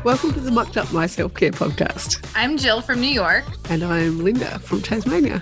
Welcome to the Mucked Up My Self-Care podcast. I'm Jill from New York. And I'm Linda from Tasmania.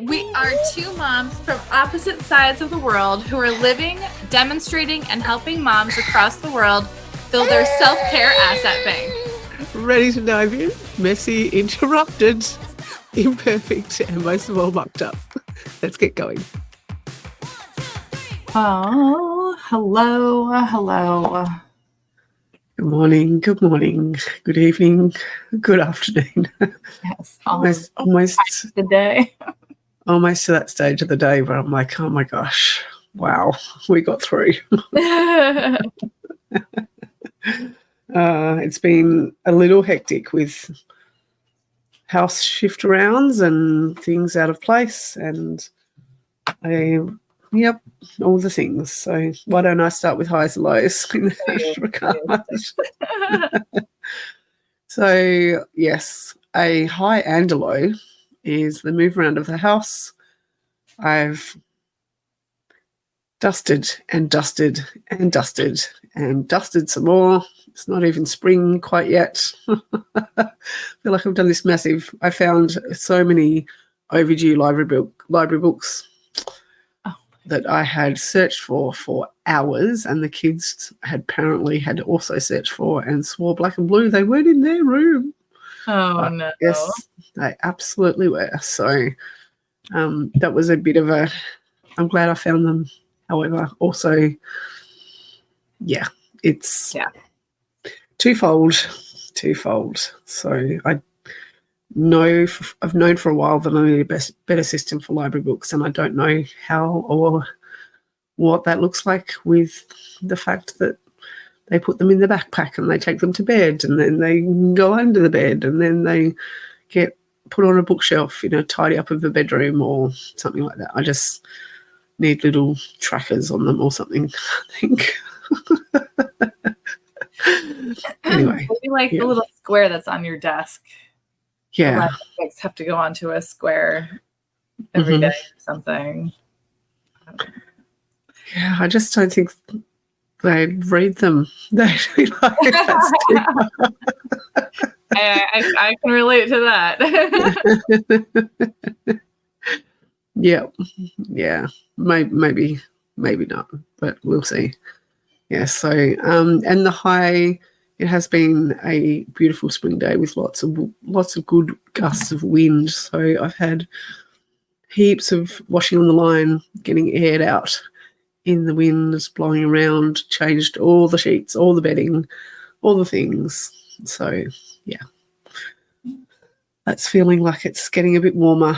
We are two moms from opposite sides of the world who are living, demonstrating, and helping moms across the world build their self-care asset bank. Ready to dive in? Messy, interrupted, imperfect, and most of all mucked up. Let's get going. Oh, hello. Good morning, good evening, good afternoon. Yes, almost the day. Almost to that stage of the day where I'm like, oh my gosh, wow, we got through. It's been a little hectic with house shift arounds and things out of place and all the things. So why don't I start with highs and lows in that regard? So yes, a high and a low is the move around of the house. I've dusted and dusted and dusted and dusted some more. It's not even spring quite yet. I feel like I've done this massive. I found so many overdue library books that I had searched for hours, and the kids had apparently had also searched for and swore black and blue they weren't in their room. Oh, no. Yes, they absolutely were. So that was a bit of a, I'm glad I found them. However, also, it's twofold. So I've known for a while that I need a better system for library books, and I don't know how or what that looks like with the fact that they put them in the backpack and they take them to bed and then they go under the bed and then they get put on a bookshelf, tidy up of the bedroom or something like that. I just need little trackers on them or something, I think. Anyway. Maybe the little square that's on your desk. Yeah. The books have to go onto a square every day or something. Yeah, I just don't think they'd read them. They'd be like, I can relate to that. Yeah. Maybe not, but we'll see. Yeah, so and the high, it has been a beautiful spring day with lots of good gusts of wind. So I've had heaps of washing on the line, getting aired out in the wind, blowing around, changed all the sheets, all the bedding, all the things. So, yeah. That's feeling like it's getting a bit warmer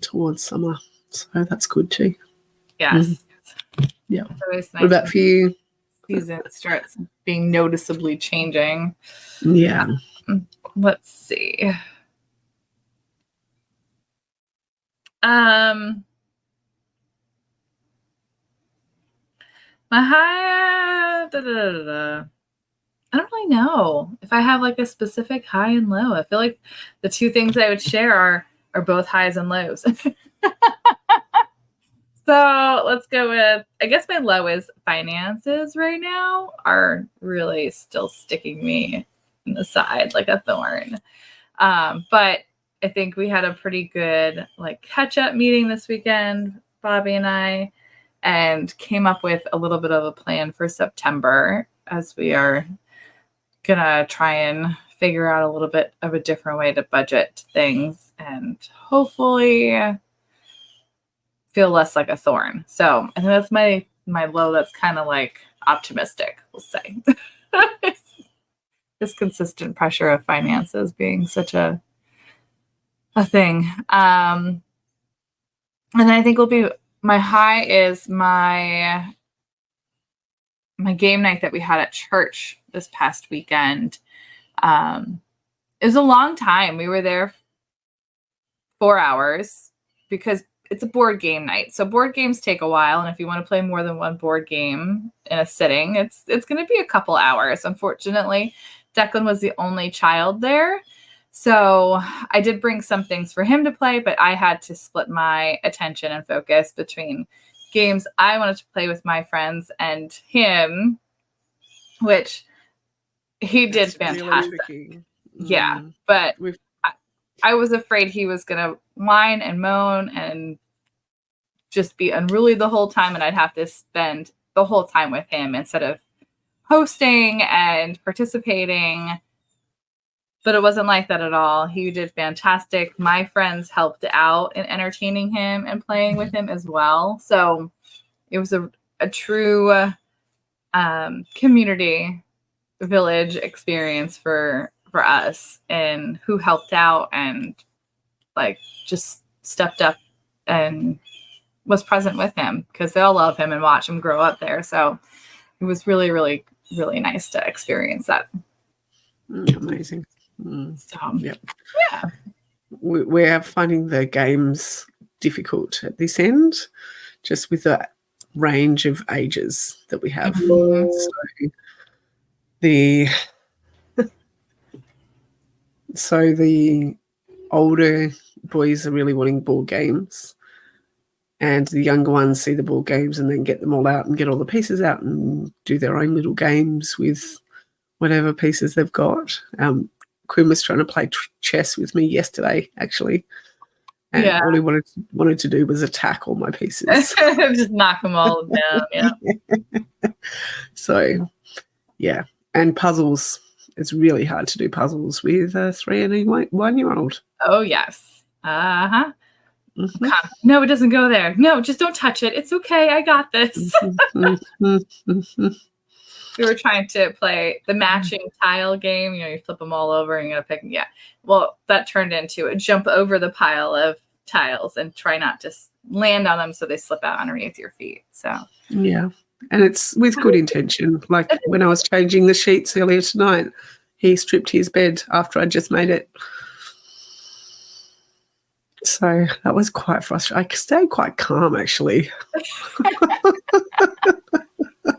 towards summer. So that's good too. Yes. Yeah. Nice. What about for you? Season starts being noticeably changing. Yeah. Let's see. My high, I don't really know if I have like a specific high and low. I feel like the two things I would share are both highs and lows. So let's go with, I guess my low is finances right now are really still sticking me in the side like a thorn. But I think we had a pretty good catch-up meeting this weekend, Bobby and I, and came up with a little bit of a plan for September as we are going to try and figure out a little bit of a different way to budget things and hopefully feel less like a thorn. So I think that's my low. That's kind of optimistic, we'll say. This consistent pressure of finances being such a thing. And then I think will be my high is my game night that we had at church this past weekend. It was a long time. We were there 4 hours because it's a board game night. So board games take a while. And if you want to play more than one board game in a sitting, it's going to be a couple hours. Unfortunately, Declan was the only child there. So I did bring some things for him to play, but I had to split my attention and focus between games I wanted to play with my friends and him, which he did That's really fantastic. tricky. Yeah, but We've I was afraid he was gonna whine and moan and just be unruly the whole time, and I'd have to spend the whole time with him instead of hosting and participating. But it wasn't like that at all. He did fantastic. My friends helped out in entertaining him and playing with him as well. So it was a true community village experience for us, and who helped out and like just stepped up and was present with him, because they all love him and watch him grow up there. So it was really, really, really nice to experience that. Amazing. So, Yep. yeah. We're finding the games difficult at this end, just with the range of ages that we have. So the older boys are really wanting board games, and the younger ones see the board games and then get them all out and get all the pieces out and do their own little games with whatever pieces they've got. Quinn was trying to play chess with me yesterday, actually, and all he wanted to do was attack all my pieces. Just knock them all down. Yeah. So, yeah, and puzzles. It's really hard to do puzzles with a 3 and a 1-year-old. Oh yes. Uh-huh. Mm-hmm. No, it doesn't go there. No, just don't touch it. It's okay. I got this. We were trying to play the matching tile game. You flip them all over and you gotta pick. Yeah. Well, that turned into a jump over the pile of tiles and try not to land on them so they slip out underneath your feet. So yeah, and it's with good intention. Like when I was changing the sheets earlier tonight, he stripped his bed after I just made it. So that was quite frustrating. I stayed quite calm, actually. I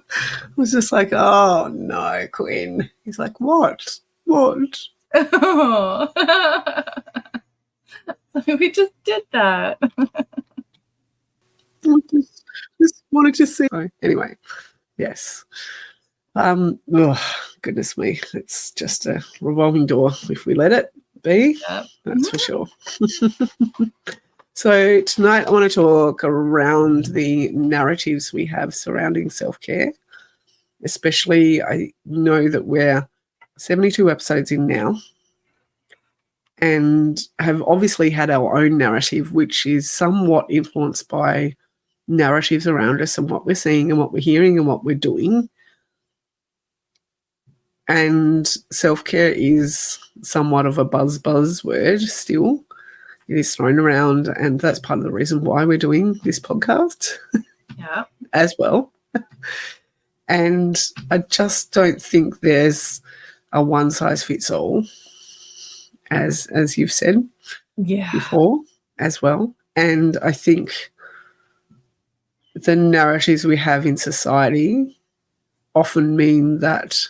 was just like, oh, no, Quinn. He's like, what? Oh. We just did that. just wanted to see. Anyway, yes. Goodness me. It's just a revolving door if we let it be. Yep. That's for sure. So tonight I want to talk around the narratives we have surrounding self-care. Especially, I know that we're 72 episodes in now and have obviously had our own narrative, which is somewhat influenced by narratives around us and what we're seeing and what we're hearing and what we're doing. And self-care is somewhat of a buzzword still. It is thrown around, and that's part of the reason why we're doing this podcast as well. And I just don't think there's a one-size-fits-all, as you've said before as well. And I think the narratives we have in society often mean that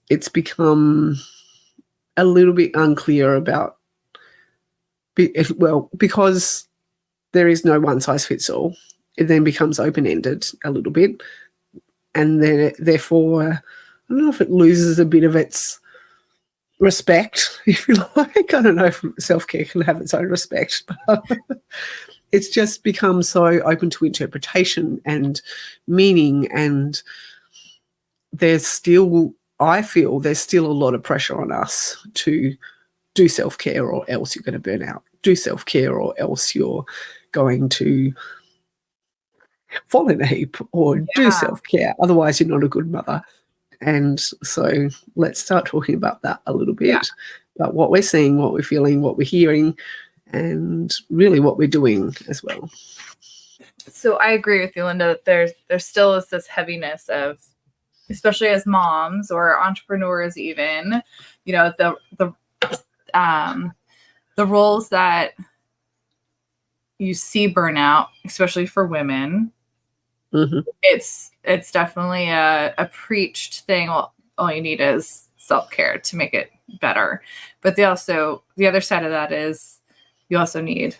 it's become a little bit unclear about, because there is no one-size-fits-all, it then becomes open-ended a little bit. And then, therefore, I don't know if it loses a bit of its respect, if you like. I don't know if self-care can have its own respect, but it's just become so open to interpretation and meaning. And I feel there's still a lot of pressure on us to do self-care or else you're going to burn out. Do self-care or else you're going to fall in a heap, or do self-care, otherwise you're not a good mother. And so let's start talking about that a little bit, about what we're seeing, what we're feeling, what we're hearing, and really what we're doing as well. So I agree with you, Linda, that there still is this heaviness of, especially as moms or entrepreneurs even, the roles that you see burnout, especially for women. Mm-hmm. It's definitely a preached thing. Well, all you need is self-care to make it better. But the other side of that is you also need,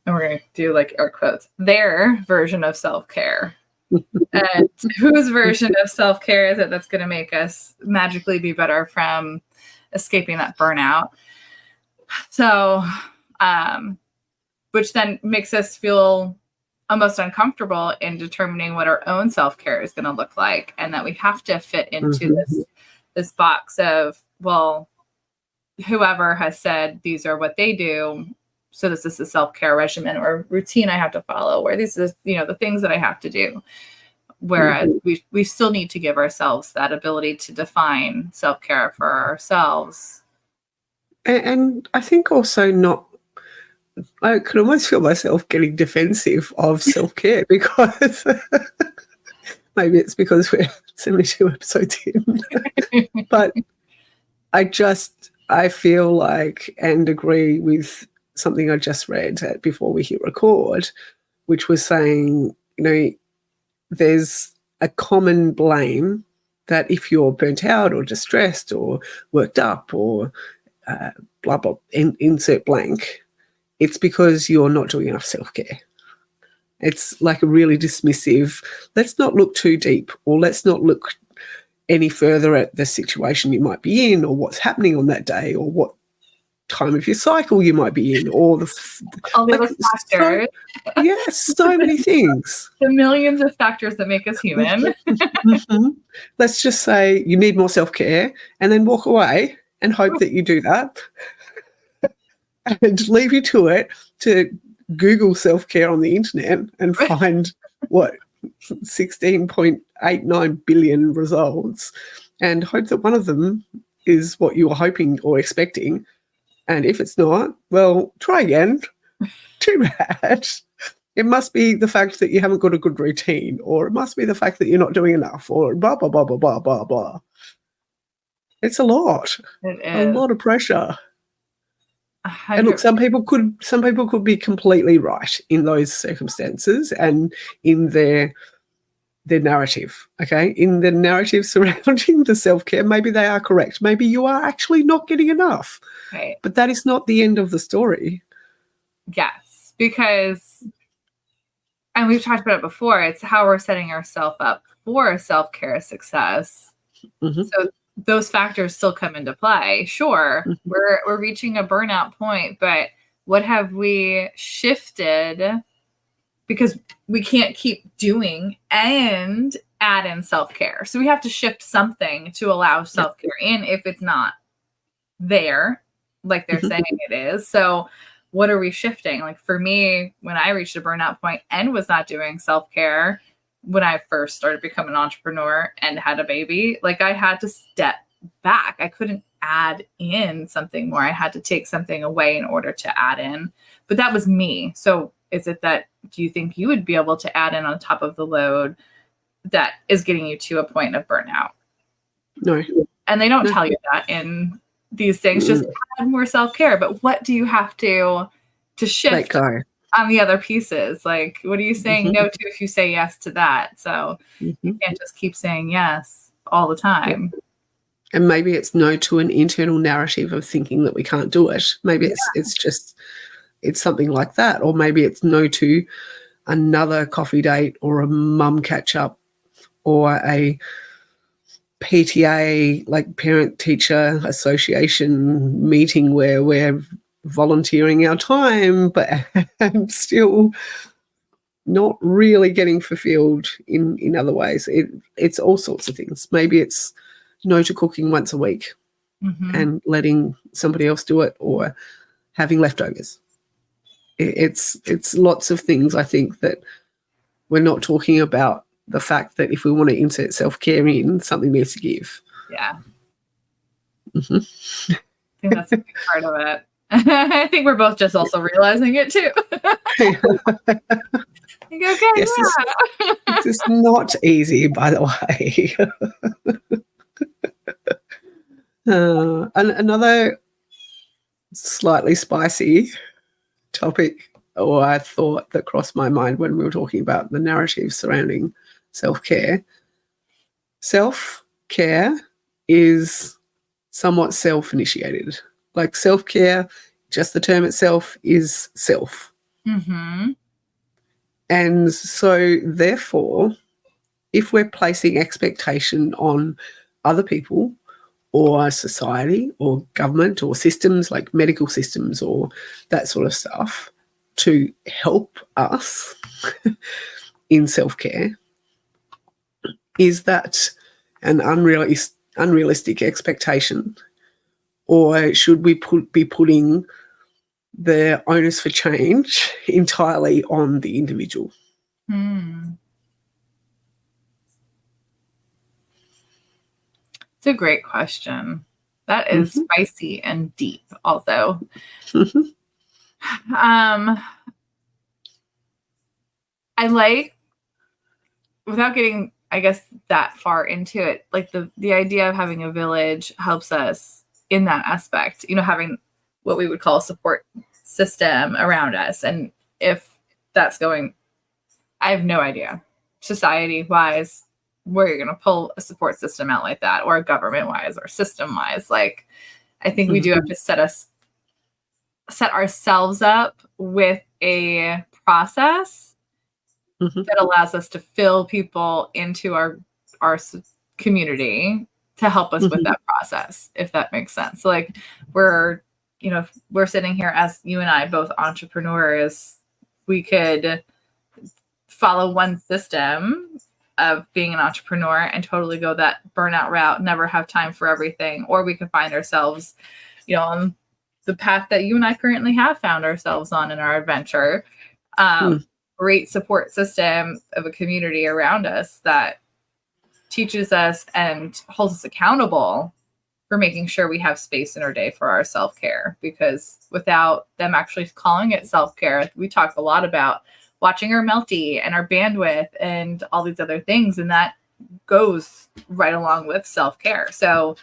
and we're going to do like air quotes, their version of self-care And whose version of self-care is it that's going to make us magically be better from escaping that burnout? So, which then makes us feel almost uncomfortable in determining what our own self-care is going to look like, and that we have to fit into this box of, well, whoever has said these are what they do, so this is a self-care regimen or routine I have to follow, where these are, the things that I have to do. Whereas we still need to give ourselves that ability to define self-care for ourselves. And I think also I could almost feel myself getting defensive of self-care because maybe it's because we're 72 episodes in. But I feel like, and agree with something I just read before we hit record, which was saying, there's a common blame that if you're burnt out or distressed or worked up or blah, blah, insert blank, it's because you're not doing enough self-care. It's like a really dismissive, let's not look too deep, or let's not look any further at the situation you might be in, or what's happening on that day, or what time of your cycle you might be in, or all the other factors. So many things. The millions of factors that make us human. Let's just say you need more self-care and then walk away and hope that you do that and leave you to it to Google self-care on the internet and find 16.89 billion results and hope that one of them is what you were hoping or expecting. And if it's not, well, try again. Too bad. It must be the fact that you haven't got a good routine, or it must be the fact that you're not doing enough, or blah, blah, blah, blah, blah, blah, blah. It's a lot. It is. A lot of pressure. And look, some people could be completely right in those circumstances and in their narrative, okay? In the narrative surrounding the self-care, maybe they are correct. Maybe you are actually not getting enough. Right. But that is not the end of the story. Yes, because, and we've talked about it before, it's how we're setting ourselves up for self-care success. So those factors still come into play. Sure, we're reaching a burnout point, but what have we shifted? Because we can't keep doing and add in self-care. So we have to shift something to allow self-care in if it's not there, like they're saying it is. So what are we shifting? Like for me, when I reached a burnout point and was not doing self-care, when I first started becoming an entrepreneur and had a baby, like I had to step back. I couldn't add in something more. I had to take something away in order to add in. But that was me. So is it that, do you think you would be able to add in on top of the load that is getting you to a point of burnout? No. And they don't tell you that in these things, just add more self-care. But what do you have to shift on the other pieces? Like, what are you saying no to if you say yes to that? So you can't just keep saying yes all the time. And maybe it's no to an internal narrative of thinking that we can't do it. Maybe it's something like that. Or maybe it's no to another coffee date or a mum catch up or a PTA, like parent teacher association meeting where we're volunteering our time, but I'm still not really getting fulfilled in other ways. It's all sorts of things. Maybe it's no to cooking once a week and letting somebody else do it, or having leftovers. It's lots of things, I think, that we're not talking about the fact that if we want to insert self-care in, something needs to give. Yeah. I think that's a big part of it. I think we're both just also realizing it too. Okay, yes, this is not easy, by the way. Another slightly spicy topic, or I thought, that crossed my mind when we were talking about the narrative surrounding self-care. Self-care is somewhat self-initiated. Like self-care, just the term itself is self. And so therefore, if we're placing expectation on other people or society or government or systems like medical systems or that sort of stuff to help us in self-care, is that an unrealistic expectation? Or should we be putting the onus for change entirely on the individual? It's a great question. That is spicy and deep also. I like, without getting, I guess, that far into it, like the idea of having a village helps us in that aspect, having what we would call a support system around us. And if that's going, I have no idea, society wise, where you're going to pull a support system out like that, or government wise or system wise. Like, I think we do have to set ourselves up with a process that allows us to fill people into our community to help us with that process, if that makes sense. So like we're sitting here as you and I, both entrepreneurs, we could follow one system of being an entrepreneur and totally go that burnout route, never have time for everything. Or we could find ourselves, on the path that you and I currently have found ourselves on in our adventure. Great support system of a community around us that teaches us and holds us accountable for making sure we have space in our day for our self-care. Because without them actually calling it self-care, we talk a lot about watching our melty and our bandwidth and all these other things. And that goes right along with self-care. So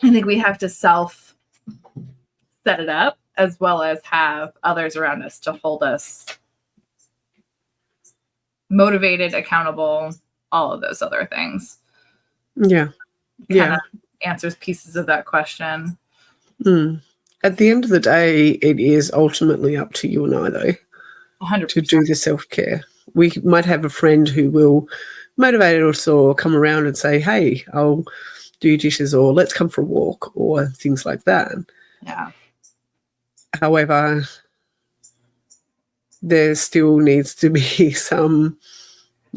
I think we have to set it up, as well as have others around us to hold us motivated, accountable, all of those other things. Yeah. Kind of answers pieces of that question. At the end of the day, it is ultimately up to you and I, though, 100%. to do the self-care. We might have a friend who will motivate us or come around and say, hey, I'll do your dishes, or let's come for a walk, or things like that. Yeah. However, there still needs to be some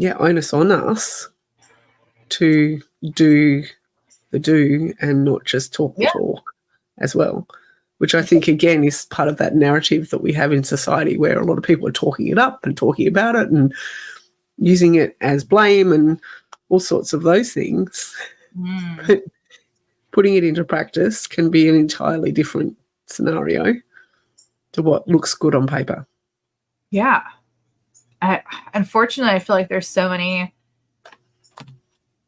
onus on us to do the do and not just talk the talk as well, which I think, again, is part of that narrative that we have in society, where a lot of people are talking it up and talking about it and using it as blame and all sorts of those things. But putting it into practice can be an entirely different scenario to what looks good on paper. Yeah. Unfortunately, I feel like there's so many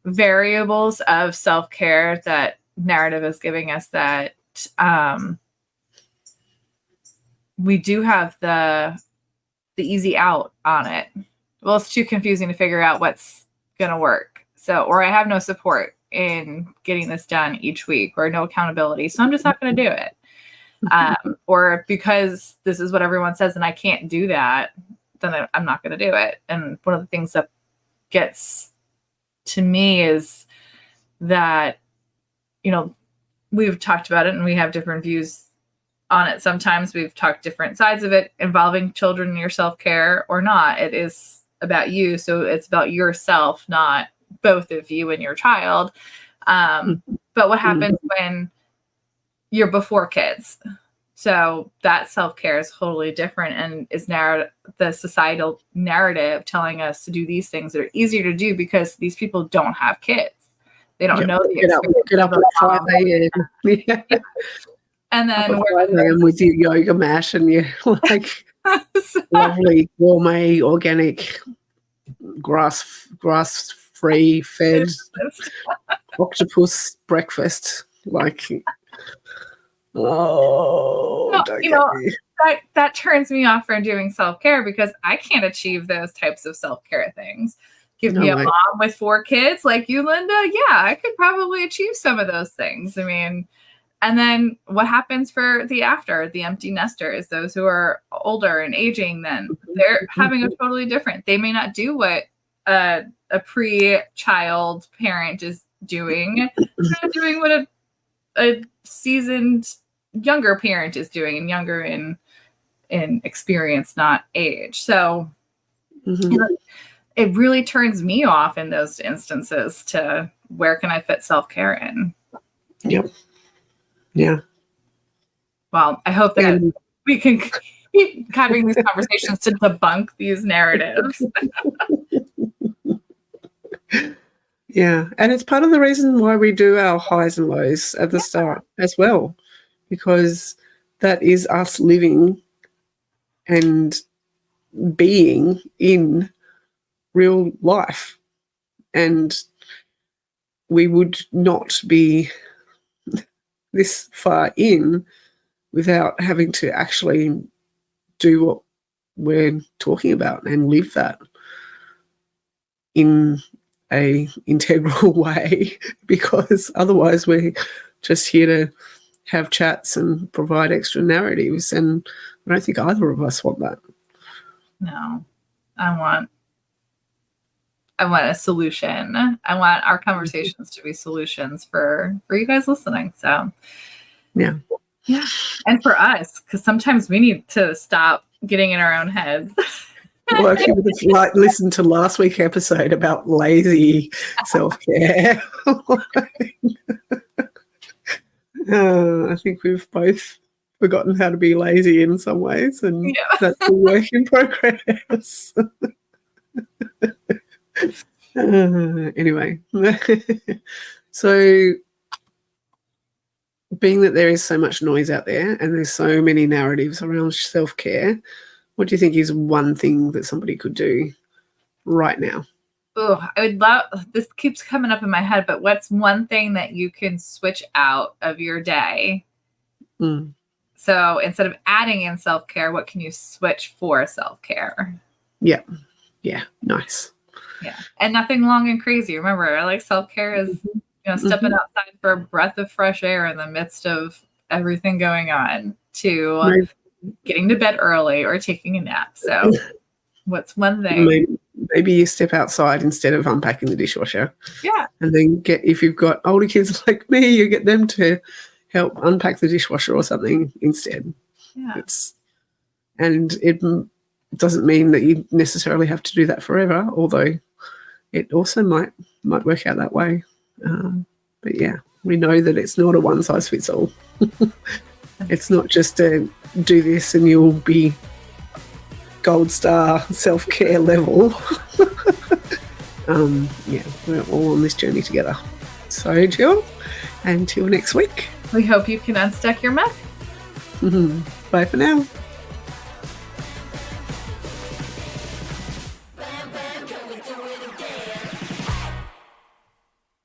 variables of self-care that narrative is giving us that we do have the easy out on it. Well, it's too confusing to figure out what's going to work. So, or I have no support in getting this done each week, or no accountability, so I'm just not going to do it. Or because this is what everyone says and I can't do that, then I'm not going to do it. And one of the things that gets to me is that, we've talked about it and we have different views on it. Sometimes we've talked different sides of it involving children in your self-care or not. It is about you. So it's about yourself, not both of you and your child. But what happens when you're before kids? So that self-care is totally different, and is the societal narrative telling us to do these things that are easier to do because these people don't have kids. They don't know the experience. Get up at 5 a.m. Yeah. And then with your yoga mat and your lovely gourmet organic grass-free fed octopus breakfast. That turns me off from doing self-care, because I can't achieve those types of self-care things. Give me a mom with 4 kids like you, Linda. Yeah, I could probably achieve some of those things. I mean, and then what happens for the empty nesters, those who are older and aging, then they're having a totally different, they may not do what a a pre-child parent is doing. They're not doing what a seasoned younger parent is doing, and younger in experience, not age. So it really turns me off in those instances to where can I fit self-care in? Yep. Yeah. Well, I hope that we can keep having these conversations to debunk these narratives. Yeah. And it's part of the reason why we do our highs and lows at the start as well, because that is us living and being in real life. And we would not be this far in without having to actually do what we're talking about and live that in a integral way, because otherwise we're just here to have chats and provide extra narratives, and I don't think either of us want that. No, I want a solution. I want our conversations to be solutions for you guys listening. So yeah, and for us, because sometimes we need to stop getting in our own heads. Well, if you would have listened to last week's episode about lazy self-care, I think we've both forgotten how to be lazy in some ways, and that's a work in progress. Anyway, so being that there is so much noise out there and there's so many narratives around self-care, what do you think is one thing that somebody could do right now? Oh, I would love, this keeps coming up in my head, but what's one thing that you can switch out of your day? So instead of adding in self-care, what can you switch for self-care? Yeah, nice. Yeah, and nothing long and crazy. Remember, like self-care is stepping outside for a breath of fresh air in the midst of everything going on, to getting to bed early or taking a nap. So what's one thing? Maybe you step outside instead of unpacking the dishwasher. Yeah. And then if you've got older kids like me, you get them to help unpack the dishwasher or something instead. Yeah. And it doesn't mean that you necessarily have to do that forever, although it also might work out that way. But yeah, we know that it's not a one size fits all. It's not just a do this and you'll be gold star self-care level. We're all on this journey together. So Jill, until next week. We hope you can unstuck your muck. Bye for now.